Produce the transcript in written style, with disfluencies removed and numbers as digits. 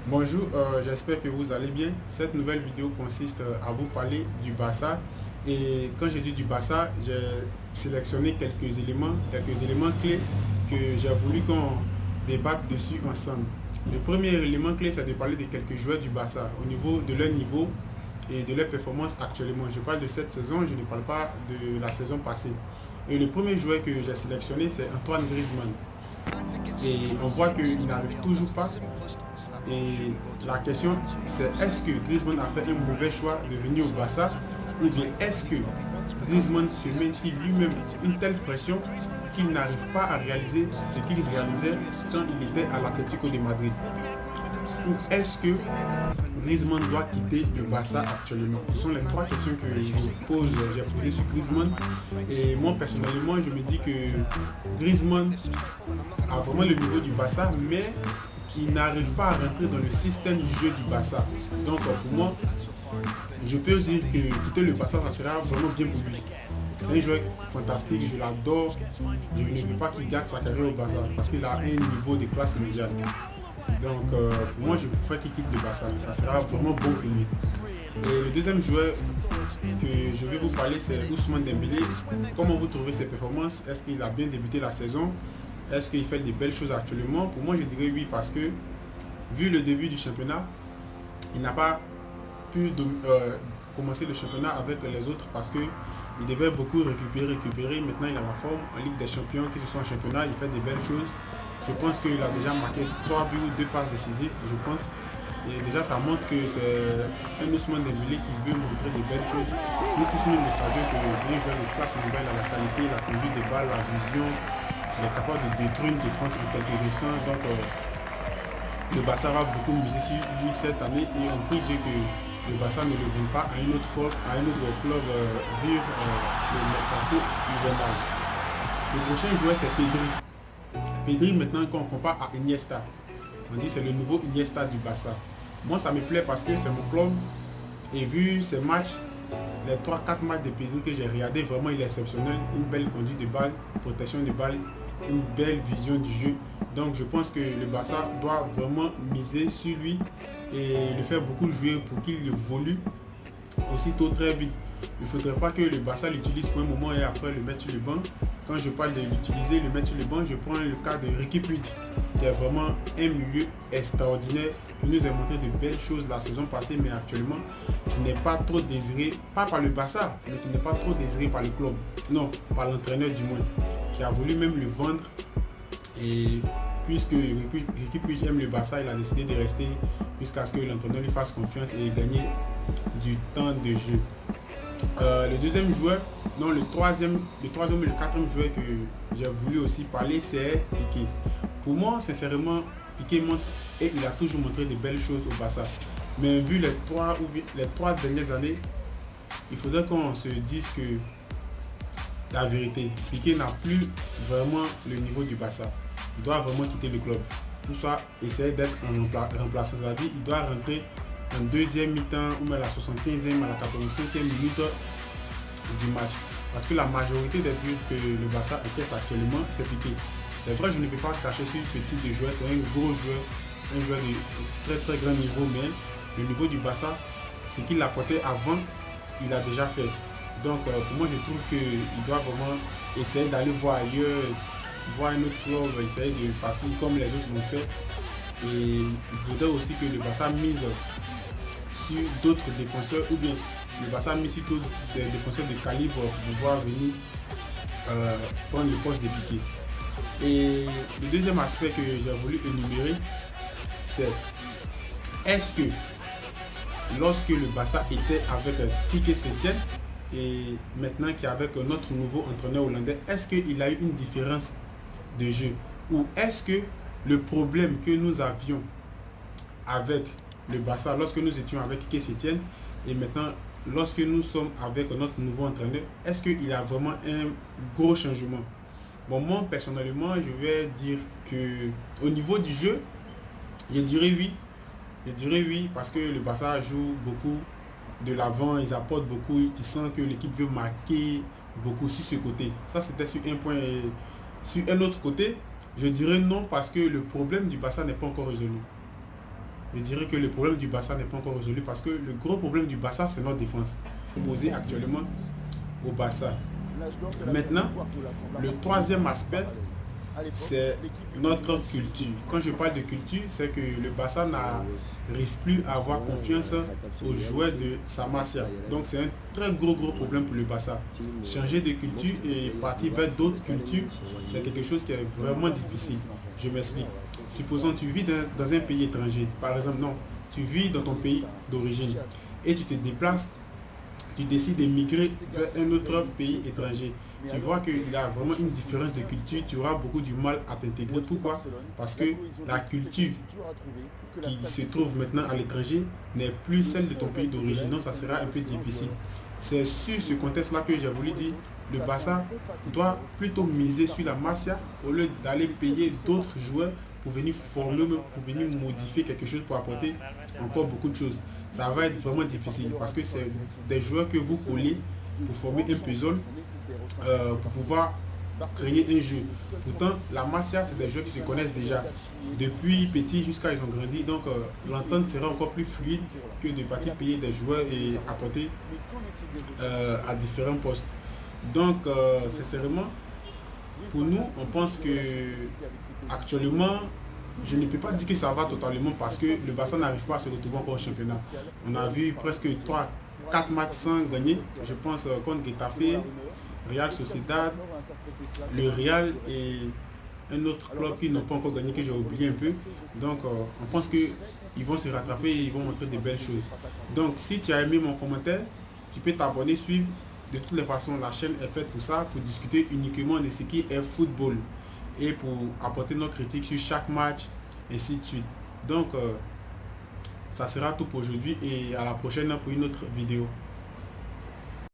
Bonjour, j'espère que vous allez bien. Cette nouvelle vidéo consiste à vous parler du Barça. Et quand je dis du Barça, j'ai sélectionné quelques éléments clés que j'ai voulu qu'on débatte dessus ensemble. Le premier élément clé, c'est de parler de quelques joueurs du Barça au niveau de leur niveau et de leur performance actuellement. Je parle de cette saison, je ne parle pas de la saison passée. Et le premier joueur que j'ai sélectionné, c'est Antoine Griezmann. Et on voit qu'il n'arrive toujours pas. Et la question, c'est est-ce que Griezmann a fait un mauvais choix de venir au Barça ou bien est-ce que Griezmann se met-il lui-même une telle pression qu'il n'arrive pas à réaliser ce qu'il réalisait quand il était à l'Atlético de Madrid? Ou est-ce que Griezmann doit quitter le Barça actuellement? Ce sont les trois questions que j'ai posées sur Griezmann. Et moi, personnellement, je me dis que Griezmann a vraiment le niveau du Barça, mais il n'arrive pas à rentrer dans le système du jeu du Barça. Donc, pour moi, je peux dire que quitter le Barça, ça sera vraiment bien pour lui. C'est un joueur fantastique, je l'adore. Je ne veux pas qu'il garde sa carrière au Barça parce qu'il a un niveau de classe mondiale. Donc, pour moi, je préfère qu'il quitte le Barça. Ça sera vraiment bon pour lui. Et le deuxième joueur que je vais vous parler, c'est Ousmane Dembélé. Comment vous trouvez ses performances? Est-ce qu'il a bien débuté la saison? Est-ce qu'il fait des belles choses actuellement? Pour moi, je dirais oui parce que, vu le début du championnat, il n'a pas pu commencer le championnat avec les autres parce qu'il devait beaucoup récupérer. Maintenant, il a la forme en Ligue des Champions, que ce soit en championnat, il fait des belles choses. Je pense qu'il a déjà marqué 3 buts ou 2 passes décisives, je pense. Et déjà, ça montre que c'est un Ousmane Dembélé qui veut montrer de belles choses. Nous tous, nous le savions que c'est un joueur de classe mondiale à la qualité, la conduite des balles, la vision. Il est capable de détruire une défense en quelques instants. Donc, le Barça va beaucoup miser sur lui cette année et on prie Dieu que le Barça ne le vende pas à un autre club vivre le mercato hivernal. Le prochain joueur, c'est Pedri. Pedri, maintenant, quand on compare à Iniesta, on dit c'est le nouveau Iniesta du Barça. Moi, ça me plaît parce que c'est mon club. Et vu ces matchs, les trois quatre matchs de Pedri que j'ai regardé, vraiment, il est exceptionnel. Une belle conduite de balle, protection de balle, une belle vision du jeu. Donc, je pense que le Barça doit vraiment miser sur lui et le faire beaucoup jouer pour qu'il évolue aussitôt très vite. Il ne faudrait pas que le Barça l'utilise pour un moment et après le mettre sur le banc. Quand je parle de l'utiliser, le mettre sur le banc, je prends le cas de Ricky Puig, qui est vraiment un milieu extraordinaire. Il nous a montré de belles choses la saison passée, mais actuellement, qui n'est pas trop désiré, pas par le Barça, mais qui n'est pas trop désiré par le club. Non, par l'entraîneur du moins, qui a voulu même le vendre. Et puisque Ricky Puig aime le Barça, il a décidé de rester jusqu'à ce que l'entraîneur lui fasse confiance et gagner du temps de jeu. Le deuxième joueur, non, le troisième et le quatrième joueur que j'ai voulu aussi parler, c'est Piqué. Pour moi, sincèrement, Piqué montre et il a toujours montré de belles choses au Barça. Mais vu les trois dernières années, il faudrait qu'on se dise que la vérité, Piqué n'a plus vraiment le niveau du Barça. Il doit vraiment quitter le club. Pour soit essayer d'être un remplaçant, c'est-à-dire il doit rentrer en deuxième mi-temps ou même à la 75e, à la 85e minute du match. Parce que la majorité des buts que le Barça encaisse actuellement, c'est Piqué. C'est vrai, je ne peux pas cacher sur ce type de joueur. C'est un gros joueur, un joueur de très très grand niveau, mais le niveau du Barça, ce qu'il apportait avant, il a déjà fait. Donc pour moi, je trouve qu'il doit vraiment essayer d'aller voir ailleurs, voir un autre club, essayer de partir comme les autres l'ont fait. Et il faudrait aussi que le Barça mise sur d'autres défenseurs ou bien le Barça mise sur d'autres défenseurs de calibre pour pouvoir venir prendre le poste de Piqué. Et le deuxième aspect que j'ai voulu énumérer, c'est est-ce que lorsque le Barça était avec Quique Sétienne et maintenant qu'il est avec notre nouveau entraîneur hollandais, est-ce qu'il a eu une différence de jeu? Ou est-ce que le problème que nous avions avec le Barça lorsque nous étions avec Quique Sétienne et maintenant lorsque nous sommes avec notre nouveau entraîneur, est-ce qu'il y a vraiment un gros changement? Bon, moi personnellement, je vais dire que au niveau du jeu, je dirais oui. Je dirais oui parce que le Barça joue beaucoup de l'avant, ils apportent beaucoup, tu sens que l'équipe veut marquer beaucoup sur ce côté. Ça, c'était sur un point. Et sur un autre côté, je dirais non parce que le problème du Barça n'est pas encore résolu. je dirais que le problème du Barça n'est pas encore résolu parce que le gros problème du Barça, c'est notre défense posée actuellement au Barça. Maintenant, le troisième aspect, c'est notre culture. Quand je parle de culture, c'est que le Barça n'arrive plus à avoir confiance aux joueurs de sa Masia. Donc c'est un très gros problème pour le Barça. Changer de culture et partir vers d'autres cultures, c'est quelque chose qui est vraiment difficile. Je m'explique. Supposons que tu vis dans un pays étranger. Par exemple, non, tu vis dans ton pays d'origine et tu te déplaces, tu décides de migrer vers un autre pays étranger. Tu vois qu'il y a vraiment une différence de culture, tu auras beaucoup du mal à t'intégrer. Pourquoi? Parce que la culture qui se trouve maintenant à l'étranger n'est plus celle de ton pays d'origine, donc ça sera un peu difficile. C'est sur ce contexte-là que j'ai voulu dire, le Barça doit plutôt miser sur la Masia au lieu d'aller payer d'autres joueurs pour venir former, pour venir modifier quelque chose, pour apporter encore beaucoup de choses. Ça va être vraiment difficile parce que c'est des joueurs que vous collez pour former un puzzle, pour pouvoir créer un jeu. Pourtant, la Masia, c'est des joueurs qui se connaissent déjà depuis petit jusqu'à ils ont grandi, donc l'entente sera encore plus fluide que de partir payer des joueurs et apporter à différents postes. Donc, sincèrement, pour nous, on pense que actuellement, je ne peux pas dire que ça va totalement parce que le Barça n'arrive pas à se retrouver encore au championnat. On a vu presque 3-4 matchs sans gagner, je pense contre Getafe, Real Sociedad, le Real et un autre club qui n'ont pas encore gagné, que j'ai oublié un peu. Donc on pense qu'ils vont se rattraper et ils vont montrer de belles choses. Donc si tu as aimé mon commentaire, tu peux t'abonner, suivre. De toutes les façons, la chaîne est faite pour ça, pour discuter uniquement de ce qui est football et pour apporter nos critiques sur chaque match, ainsi de suite. Donc ça sera tout pour aujourd'hui et à la prochaine pour une autre vidéo.